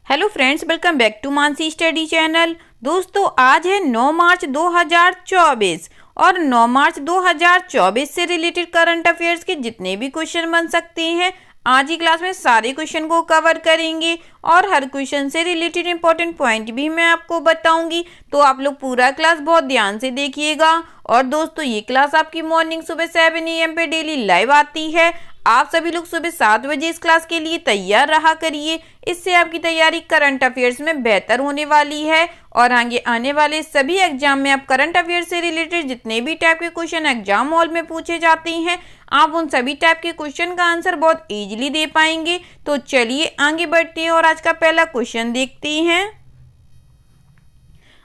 Hello friends, welcome back to Mansi study channel. दोस्तों, आज है 9 मार्च 2024 और 9 मार्च 2024 से रिलेटेड करंट अफेयर्स के जितने भी क्वेश्चन बन सकते हैं आज की क्लास में सारे क्वेश्चन को कवर करेंगे और हर क्वेश्चन से रिलेटेड इंपॉर्टेंट पॉइंट भी मैं आपको बताऊंगी। तो आप लोग पूरा क्लास बहुत ध्यान से देखिएगा। और दोस्तों, ये क्लास आपकी मॉर्निंग सुबह 7 AM पे डेली लाइव आती है। आप सभी लोग सुबह 7 बजे इस क्लास के लिए तैयार रहा करिए। इससे आपकी तैयारी करंट अफेयर्स में बेहतर होने वाली है और आगे आने वाले सभी एग्जाम में आप करंट अफेयर्स से रिलेटेड जितने भी टाइप के क्वेश्चन एग्जाम हॉल में पूछे जाते हैं आप उन सभी टाइप के क्वेश्चन का आंसर बहुत इजीली दे पाएंगे। तो चलिए आगे बढ़ते हैं और आज का पहला क्वेश्चन देखते हैं।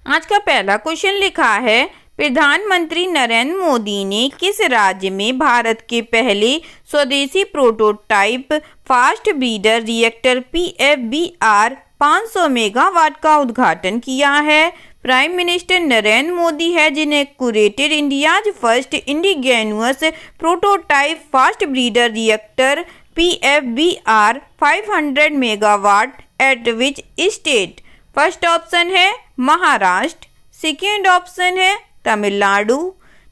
आज का पहला क्वेश्चन लिखा है, प्रधानमंत्री नरेंद्र मोदी ने किस राज्य में भारत के पहले स्वदेशी prototype fast breeder reactor PFBR 500 megawatt का उद्घाटन किया है? प्राइम मिनिस्टर नरेंद्र मोदी है जिन्हें curated India's first indigenous prototype fast breeder reactor PFBR 500 megawatt at which state? First option है महाराष्ट्र, सेकेंड ऑप्शन है तमिलनाडु,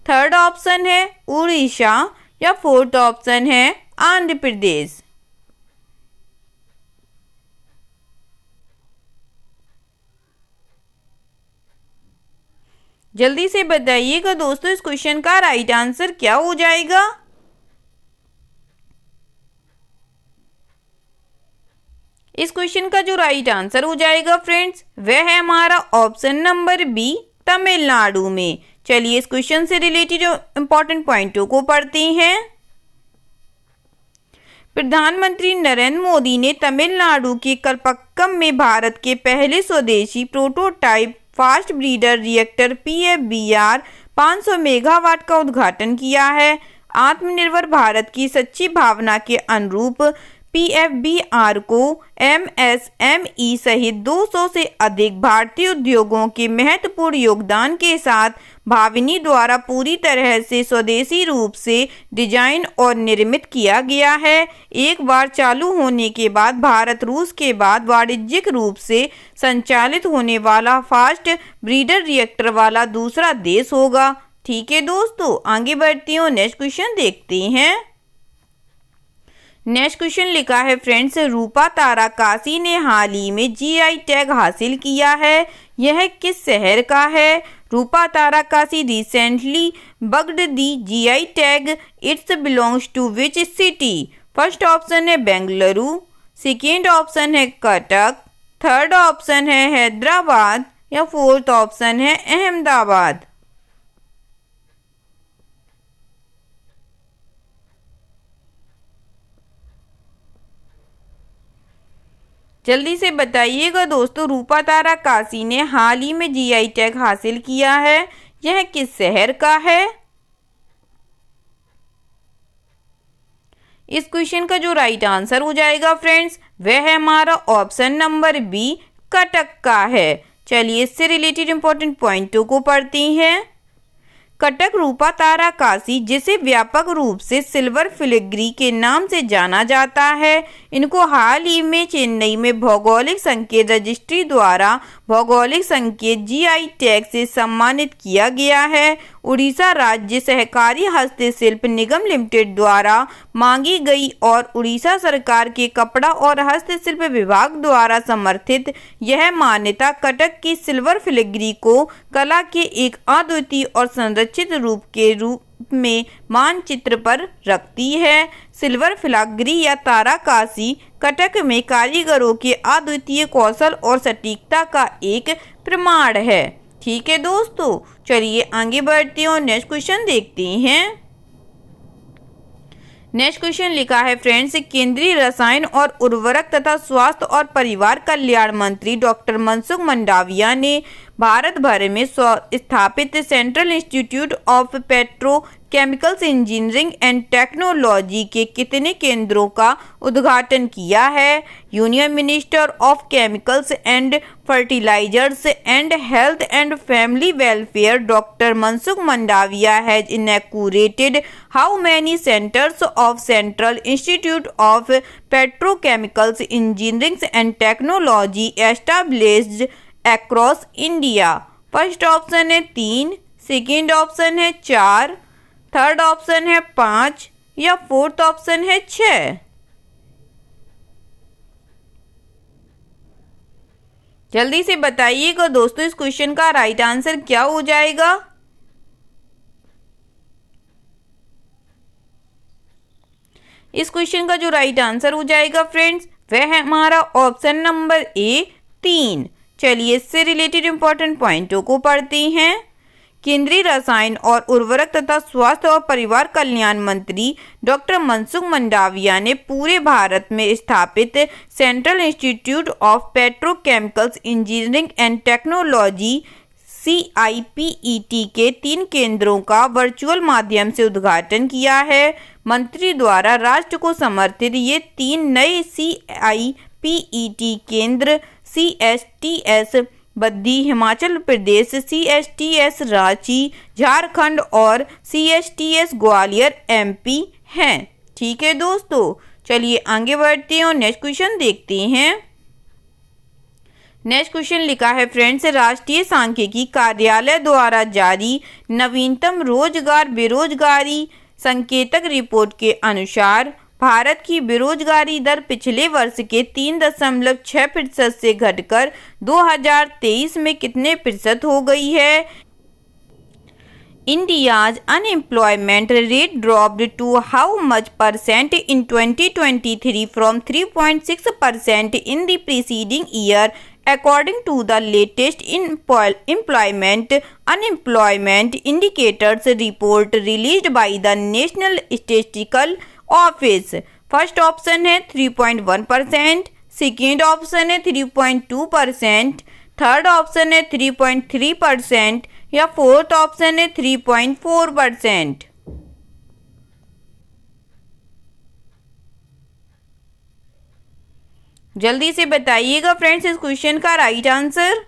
थर्ड ऑप्शन है उड़ीसा या फोर्थ ऑप्शन है आंध्र प्रदेश। जल्दी से बताइएगा दोस्तों, इस क्वेश्चन का राइट आंसर क्या हो जाएगा? इस क्वेश्चन का जो राइट आंसर हो जाएगा फ्रेंड्स, वह है हमारा ऑप्शन नंबर बी, तमिलनाडु में। चलिए इस क्वेश्चन से रिलेटेड इंपॉर्टेंट पॉइंटों को पढ़ते हैं। प्रधानमंत्री नरेंद्र मोदी ने तमिलनाडु के कलपक्कम में भारत के पहले स्वदेशी prototype fast breeder reactor PFBR 500 megawatt का उद्घाटन किया है। आत्मनिर्भर भारत की सच्ची भावना के अनुरूप PFBR को MSME सहित 200 से अधिक भारतीय उद्योगों के महत्वपूर्ण योगदान के साथ भाविनी द्वारा पूरी तरह से स्वदेशी रूप से डिजाइन और निर्मित किया गया है। एक बार चालू होने के बाद भारत रूस के बाद वाणिज्यिक रूप से संचालित होने वाला फास्ट ब्रीडर रिएक्टर वाला दूसरा देश होगा। ठीक है दोस्तों, आगे बढ़ती हूँ, नेक्स्ट क्वेश्चन देखते हैं। नेक्स्ट क्वेश्चन लिखा है फ्रेंड्स, रूपा ताराकासी ने हाल ही में GI टैग हासिल किया है, यह किस शहर का है? Rupa Tarakasi recently bagged the GI tag, it's belongs to which city? First option है बेंगलुरु, सेकेंड ऑप्शन है कटक, थर्ड ऑप्शन है हैदराबाद या फोर्थ ऑप्शन है अहमदाबाद। जल्दी से बताइएगा दोस्तों, रूपा ताराकासी ने हाल ही में GI टैग हासिल किया है, यह किस शहर का है? इस क्वेश्चन का जो राइट आंसर हो जाएगा फ्रेंड्स, वह है हमारा ऑप्शन नंबर बी, कटक का है। चलिए इससे रिलेटेड इंपॉर्टेंट पॉइंटों को पढ़ते हैं। कटक रूपा ताराकासी, जिसे व्यापक रूप से सिल्वर फिलिग्री के नाम से जाना जाता है, इनको हाल ही में चेन्नई में भौगोलिक संकेत रजिस्ट्री द्वारा भौगोलिक संकेत GI टैग से सम्मानित किया गया है। उड़ीसा राज्य सहकारी हस्तशिल्प निगम लिमिटेड द्वारा मांगी गई और उड़ीसा सरकार के कपड़ा और हस्तशिल्प विभाग द्वारा समर्थित यह मान्यता कटक की सिल्वर फिलिग्री को कला के एक अद्वितीय और संरक्षित रूप के रूप में मानचित्र पर रखती है। सिल्वर फिलाग्री या ताराकासी कटक में कारीगरों के अद्वितीय कौशल और सटीकता का एक प्रमाण है। ठीक है दोस्तों, चलिए आगे बढ़ते हैं और नेक्स्ट क्वेश्चन देखते हैं। नेक्स्ट क्वेश्चन लिखा है फ्रेंड्स, केंद्रीय रसायन और उर्वरक तथा स्वास्थ्य और परिवार कल्याण मंत्री डॉक्टर मनसुख मंडाविया ने भारत भर में स्थापित central institute of petrochemicals engineering and technology के कितने केंद्रों का उद्घाटन किया है? Union minister of chemicals and fertilisers and health and family welfare doctor Mansukh Mandaviya has inaugurated how many centres of central institute of petrochemicals engineering and technology established across India? First option है 3, second option है 4, third option है 5 या fourth option है 6। जल्दी से बताइएगा दोस्तों इस क्वेश्चन का राइट आंसर क्या हो जाएगा। इस क्वेश्चन का जो राइट आंसर हो जाएगा फ्रेंड्स वह है हमारा ऑप्शन नंबर ए 3। चलिए इससे रिलेटेड इंपॉर्टेंट पॉइंटों को पढ़ते हैं। केंद्रीय रसायन और उर्वरक तथा स्वास्थ्य और परिवार कल्याण मंत्री डॉक्टर मनसुख मंडाविया ने पूरे भारत में स्थापित central institute of petrochemicals engineering and technology CIPET के 3 केंद्रों का वर्चुअल माध्यम से उद्घाटन किया है। मंत्री द्वारा राष्ट्र को समर्पित ये 3 नए CIPET केंद्र CSTS बद्दी हिमाचल प्रदेश, CSTS रांची झारखंड और CSTS ग्वालियर MP हैं। ठीक है दोस्तों, चलिए आगे बढ़ते हैं और नेक्स्ट क्वेश्चन देखते हैं। नेक्स्ट क्वेश्चन लिखा है फ्रेंड्स, राष्ट्रीय सांख्यिकी कार्यालय द्वारा जारी नवीनतम रोजगार बेरोजगारी संकेतक रिपोर्ट के अनुसार भारत की बेरोजगारी दर पिछले वर्ष के 3.6% से घटकर 2023 में कितने प्रतिशत हो गई है? India's unemployment rate dropped to how much percent in 2023 from 3.6% in the preceding year according to the latest employment unemployment indicators report released by the National Statistical Office? First option है 3.1%, सेकेंड ऑप्शन है 3.2%, third option है 3.3% या fourth option है 3.4%। जल्दी से बताइएगा friends इस question का राइट आंसर।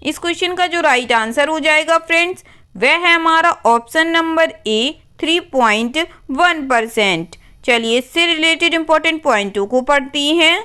इस क्वेश्चन का जो राइट आंसर हो जाएगा फ्रेंड्स वह है हमारा ऑप्शन नंबर ए 3.1%। चलिए इससे रिलेटेड इंपॉर्टेंट पॉइंटों को पढ़ते हैं।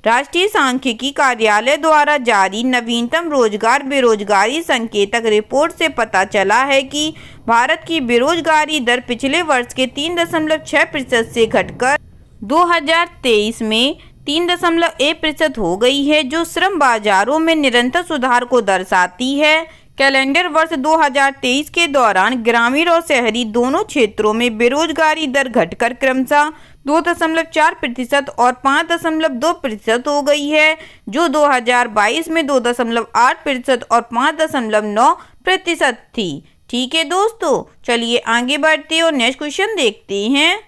राष्ट्रीय सांख्यिकी कार्यालय द्वारा जारी नवीनतम रोजगार बेरोजगारी संकेतक रिपोर्ट से पता चला है कि भारत की बेरोजगारी दर पिछले वर्ष के 3.6% से घटकर 2023 में 3.1% हो गई है, जो श्रम बाजारों में निरंतर सुधार को दर्शाती है। कैलेंडर वर्ष 2023 के दौरान ग्रामीण और शहरी दोनों क्षेत्रों में बेरोजगारी दर घटकर क्रमशः 2.4% और 5.2% हो गई है, जो 2022 में 2.8% और 5.9% थी। ठीक है दोस्तों, चलिए आगे बढ़ते हैं और नेक्स्ट क्वेश्चन देखते हैं।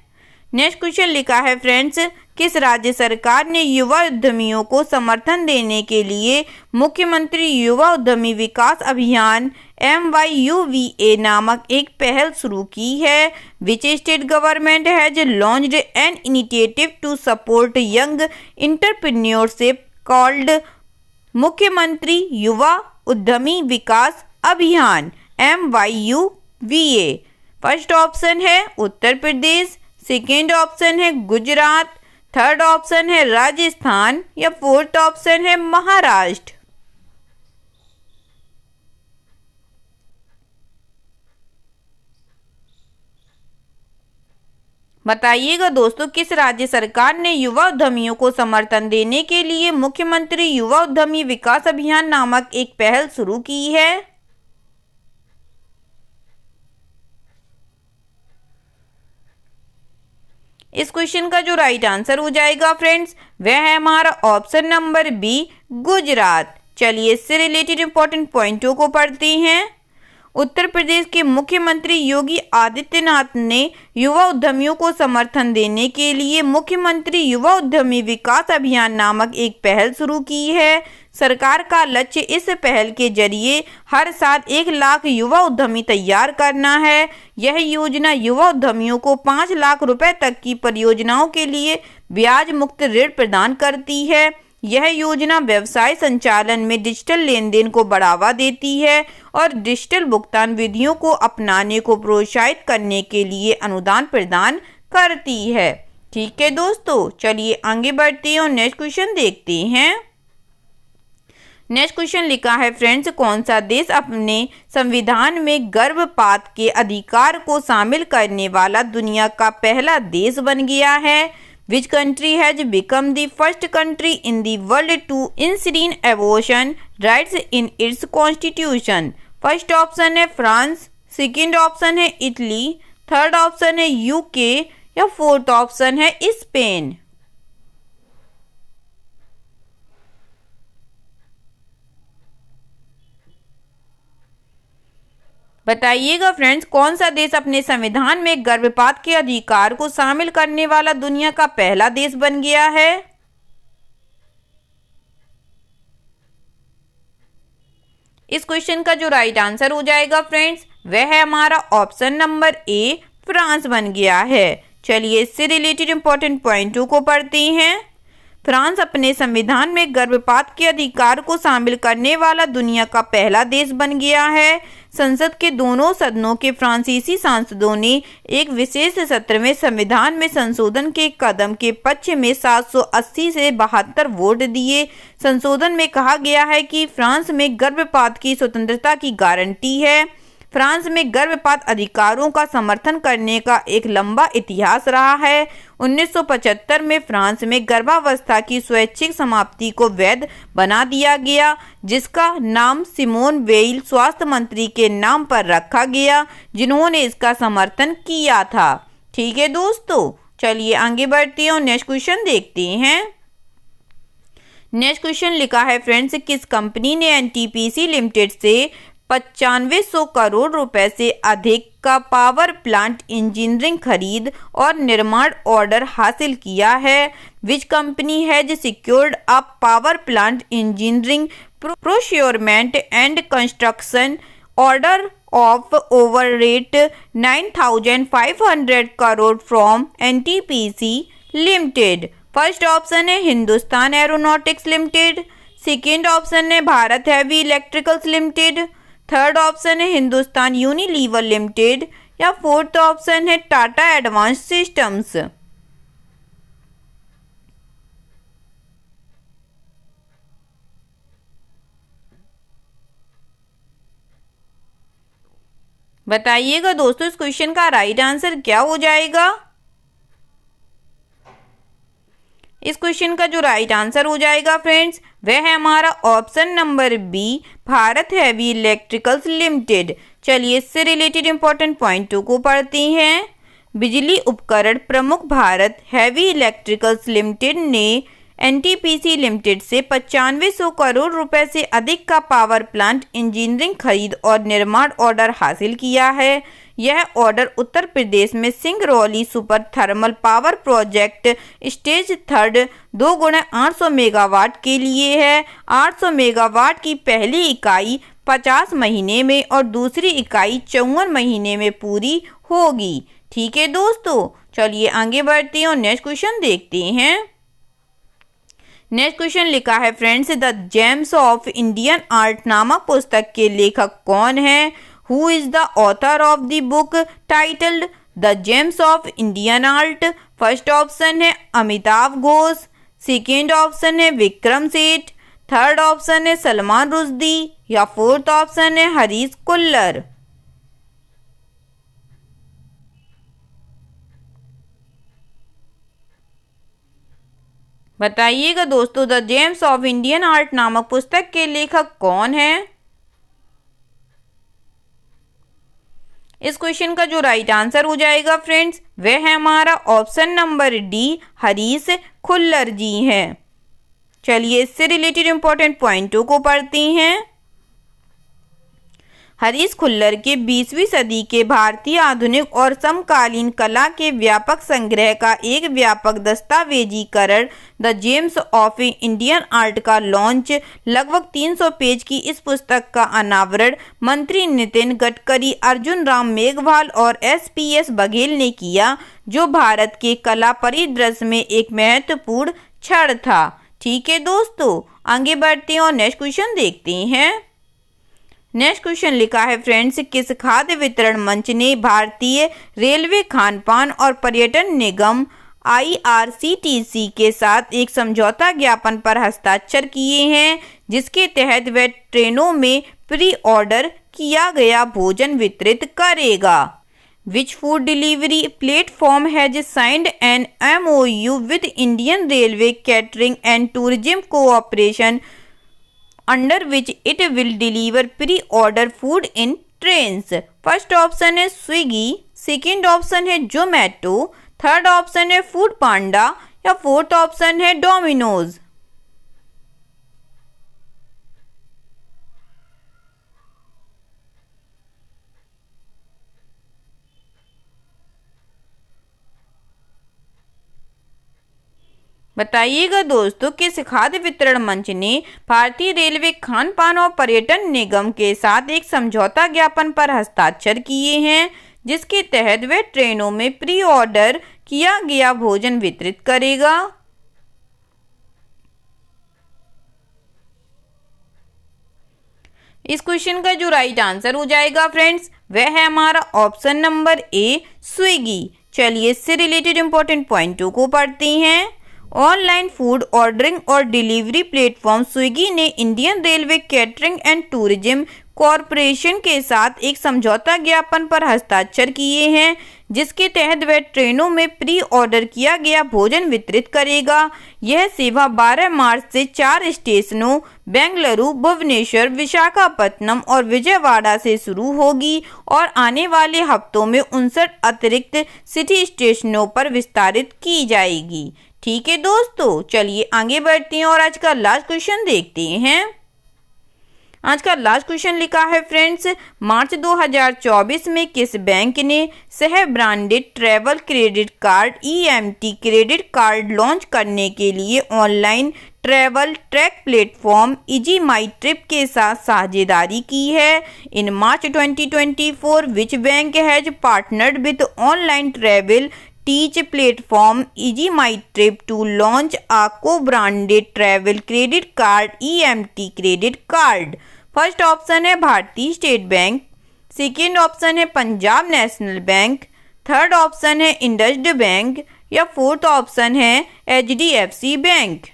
नेक्स्ट क्वेश्चन लिखा है फ्रेंड्स, किस राज्य सरकार ने युवा उद्यमियों को समर्थन देने के लिए मुख्यमंत्री युवा उद्यमी विकास अभियान MYUVA नामक एक पहल शुरू की है? Which state government has launched an initiative to support young entrepreneurship called Mukhyamantri Yuva उद्यमी विकास अभियान MYUVA? फर्स्ट ऑप्शन है उत्तर प्रदेश, सेकेंड ऑप्शन है गुजरात, थर्ड ऑप्शन है राजस्थान या फोर्थ ऑप्शन है महाराष्ट्र। बताइएगा दोस्तों किस राज्य सरकार ने युवा उद्यमियों को समर्थन देने के लिए मुख्यमंत्री युवा उद्यमी विकास अभियान नामक एक पहल शुरू की है? इस क्वेश्चन का जो राइट आंसर हो जाएगा फ्रेंड्स वह है हमारा ऑप्शन नंबर बी गुजरात। चलिए इससे रिलेटेड इंपॉर्टेंट पॉइंटों को पढ़ते हैं। उत्तर प्रदेश के मुख्यमंत्री योगी आदित्यनाथ ने युवा उद्यमियों को समर्थन देने के लिए मुख्यमंत्री युवा उद्यमी विकास अभियान नामक एक पहल शुरू की है। सरकार का लक्ष्य इस पहल के जरिए हर साल 1 लाख युवा उद्यमी तैयार करना है। यह योजना युवा उद्यमियों को 5 लाख रुपए तक की परियोजनाओं के लिए ब्याज मुक्त ऋण प्रदान करती है। यह योजना व्यवसाय संचालन में डिजिटल लेन देन को बढ़ावा देती है और डिजिटल भुगतान विधियों को अपनाने को प्रोत्साहित करने के लिए अनुदान प्रदान करती है। ठीक है दोस्तों, चलिए आगे बढ़ते हैं और नेक्स्ट क्वेश्चन देखते हैं। नेक्स्ट क्वेश्चन लिखा है फ्रेंड्स, कौन सा देश अपने संविधान में गर्भपात के अधिकार को शामिल करने वाला दुनिया का पहला देश बन गया है? Which country has become the first country in the world to enshrine abortion rights in its constitution? First option है फ्रांस, सेकंड ऑप्शन है इटली, थर्ड ऑप्शन है यूके या फोर्थ ऑप्शन है स्पेन। बताइएगा फ्रेंड्स, कौन सा देश अपने संविधान में गर्भपात के अधिकार को शामिल करने वाला दुनिया का पहला देश बन गया है? इस क्वेश्चन का जो राइट आंसर हो जाएगा फ्रेंड्स, वह है हमारा ऑप्शन नंबर ए, फ्रांस बन गया है। चलिए इससे रिलेटेड इंपॉर्टेंट पॉइंटों को पढ़ते हैं। फ्रांस अपने संविधान में गर्भपात के अधिकार को शामिल करने वाला दुनिया का पहला देश बन गया है। संसद के दोनों सदनों के फ्रांसीसी सांसदों ने एक विशेष सत्र में संविधान में संशोधन के कदम के पक्ष में 780 से 72 वोट दिए। संशोधन में कहा गया है कि फ्रांस में गर्भपात की स्वतंत्रता की गारंटी है। फ्रांस में गर्भपात अधिकारों का समर्थन करने का एक लंबा इतिहास रहा है। 1975 में फ्रांस में गर्भावस्था की स्वैच्छिक समाप्ति को वैध बना दिया गया, जिसका नाम सिमोन वेइल स्वास्थ्य मंत्री के नाम पर रखा गया, जिन्होंने इसका समर्थन किया था। ठीक है दोस्तों, चलिए आगे बढ़ते हैं और नेक्स्ट क्वेश्चन देखते हैं। नेक्स्ट क्वेश्चन लिखा है फ्रेंड्स, किस कंपनी ने एनटीपीसी लिमिटेड से 9500 करोड़ रुपए से अधिक का पावर प्लांट इंजीनियरिंग खरीद और निर्माण ऑर्डर हासिल किया है? Which company has secured a power plant engineering procurement and construction order of over rate 9500 crore from NTPC limited? First option है Hindustan aeronautics limited, second option है Bharat heavy electricals limited, third option है Hindustan Unilever limited या fourth option है Tata advance systems. बताइएगा दोस्तों, इस question का right answer क्या हो जाएगा? इस क्वेश्चन का जो राइट आंसर हो जाएगा फ्रेंड्स, वह है हमारा option number B, Bharat heavy electricals limited. चलिए इससे रिलेटेड इंपॉर्टेंट पॉइंटों को पढ़ते हैं। बिजली उपकरण प्रमुख भारत हैवी इलेक्ट्रिकल्स लिमिटेड ने एनटीपीसी लिमिटेड से 9500 करोड़ रुपए से अधिक का पावर प्लांट इंजीनियरिंग खरीद और निर्माण ऑर्डर हासिल किया है। यह ऑर्डर उत्तर प्रदेश में Singrauli super thermal power project stage third 2x800 megawatt के लिए है। 800 मेगावाट की पहली इकाई 50 महीने में और दूसरी इकाई 54 महीने में पूरी होगी। ठीक है दोस्तों, चलिए आगे बढ़ते हैं और नेक्स्ट क्वेश्चन देखते हैं। नेक्स्ट क्वेश्चन लिखा है friends, the James of Indian art नामक पुस्तक के लेखक कौन है? Who is the author of the book titled the James of Indian art? First option है अमिताभ घोष, सेकेंड ऑप्शन है विक्रम सेठ, थर्ड ऑप्शन है सलमान रुश्दी या फोर्थ ऑप्शन है हरीश कुल्लर। बताइएगा दोस्तों, the James of Indian art नामक पुस्तक के लेखक कौन है? इस क्वेश्चन का जो राइट आंसर हो जाएगा फ्रेंड्स, वह है हमारा option number D, Harish Khullar ji हैं। चलिए इससे रिलेटेड इंपॉर्टेंट पॉइंटों को पढ़ते हैं। हरीश खुल्लर के 20वीं सदी के भारतीय आधुनिक और समकालीन कला के व्यापक संग्रह का एक व्यापक दस्तावेजीकरण the James of Indian art का लॉन्च। लगभग 300 पेज की इस पुस्तक का अनावरण मंत्री नितिन गडकरी, अर्जुन राम मेघवाल और SPS बघेल ने किया, जो भारत के कला परिदृश्य में एक महत्वपूर्ण क्षण था। ठीक है दोस्तों, आगे बढ़ते हैं और नेक्स्ट क्वेश्चन देखते हैं। नेक्स्ट क्वेश्चन लिखा है फ्रेंड्स, किस खाद्य वितरण मंच ने भारतीय रेलवे खानपान और पर्यटन निगम IRCTC के साथ एक समझौता ज्ञापन पर हस्ताक्षर किए हैं, जिसके तहत वह ट्रेनों में प्री ऑर्डर किया गया भोजन वितरित करेगा। Which food delivery platform has signed an MOU with Indian Railway Catering and Tourism Corporation, under which it will deliver pre-order food in trains? First option है स्विगी, सेकेंड ऑप्शन है Zomato, third option है food पांडा या fourth option है Domino's. बताइएगा दोस्तों, किस खाद्य वितरण मंच ने भारतीय रेलवे खानपान और पर्यटन निगम के साथ एक समझौता ज्ञापन पर हस्ताक्षर किए हैं, जिसके तहत वह ट्रेनों में प्री ऑर्डर किया गया भोजन वितरित करेगा। इस क्वेश्चन का जो राइट आंसर हो जाएगा फ्रेंड्स, वह है हमारा ऑप्शन नंबर ए स्विगी। चलिए इससे रिलेटेड इंपॉर्टेंट पॉइंटों को पढ़ते हैं। ऑनलाइन फूड ऑर्डरिंग और डिलीवरी प्लेटफॉर्म स्विगी ने Indian railway catering and tourism corporation के साथ एक समझौता ज्ञापन पर हस्ताक्षर किए हैं, जिसके तहत वह ट्रेनों में प्री ऑर्डर किया गया भोजन वितरित करेगा। यह सेवा 12 मार्च से 4 स्टेशनों बेंगलुरु, भुवनेश्वर, विशाखापत्तनम और विजयवाड़ा से शुरू होगी और आने वाले हफ्तों में 59 अतिरिक्त सिटी स्टेशनों पर विस्तारित की जाएगी। ठीक है दोस्तों, चलिए आगे बढ़ते हैं और आज का लास्ट क्वेश्चन देखते हैं। आज का लास्ट क्वेश्चन लिखा है फ्रेंड्स, मार्च 2024 में किस बैंक ने सह branded travel credit card EMT credit card launch करने के लिए ऑनलाइन ट्रैवल ट्रैक प्लेटफॉर्म इजी माई ट्रिप के साथ साझेदारी की है? In March 2024 which bank has partnered with online travel tech platform Easy My Trip to launch a co-branded travel credit card EMT credit कार्ड? फर्स्ट ऑप्शन है Bharatiya state bank, second option है Punjab national bank, third option है IndusInd bank या fourth option है HDFC bank.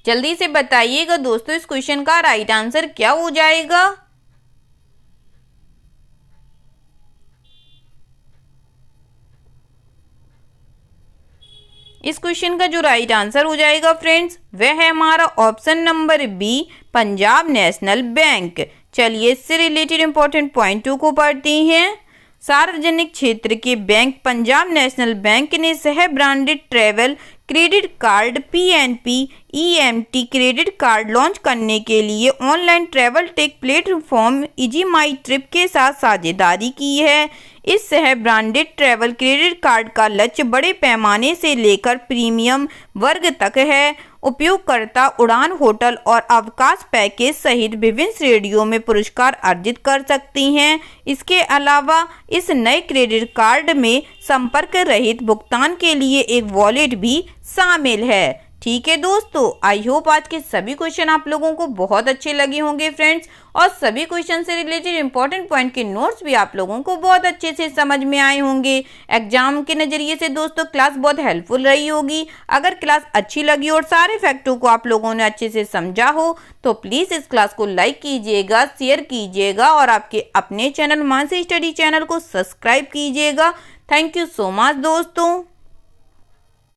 जल्दी से बताइएगा दोस्तों, इस क्वेश्चन का राइट आंसर क्या हो जाएगा? इस क्वेश्चन का जो राइट आंसर हो जाएगा फ्रेंड्स, वह है हमारा option number B Punjab national bank. चलिए इससे रिलेटेड इंपॉर्टेंट पॉइंटों को पढ़ते हैं। सार्वजनिक क्षेत्र के बैंक पंजाब नेशनल बैंक ने सह branded travel credit card PNP EMT credit card launch करने के लिए online travel tech platform Easy My Trip के साथ साझेदारी की है। इस सह ब्रांडेड ट्रैवल क्रेडिट कार्ड का लक्ष्य बड़े पैमाने से लेकर प्रीमियम वर्ग तक है। उपयोगकर्ता उड़ान, होटल और अवकाश पैकेज सहित विभिन्न श्रेणियों में पुरस्कार अर्जित कर सकती हैं। इसके अलावा इस नए क्रेडिट कार्ड में संपर्क रहित भुगतान के लिए एक वॉलेट भी शामिल है। ठीक है दोस्तों, आई होप आज के सभी क्वेश्चन आप लोगों को बहुत अच्छे लगे होंगे फ्रेंड्स, और सभी क्वेश्चन से रिलेटेड इंपॉर्टेंट पॉइंट के नोट्स भी आप लोगों को बहुत अच्छे से समझ में आए होंगे। एग्जाम के नज़रिए से दोस्तों क्लास बहुत हेल्पफुल रही होगी। अगर क्लास अच्छी लगी और सारे फैक्टों को आप लोगों ने अच्छे से समझा हो तो प्लीज़ इस क्लास को लाइक कीजिएगा, शेयर कीजिएगा और आपके अपने चैनल मानसी स्टडी चैनल को सब्सक्राइब कीजिएगा। थैंक यू सो मच दोस्तों।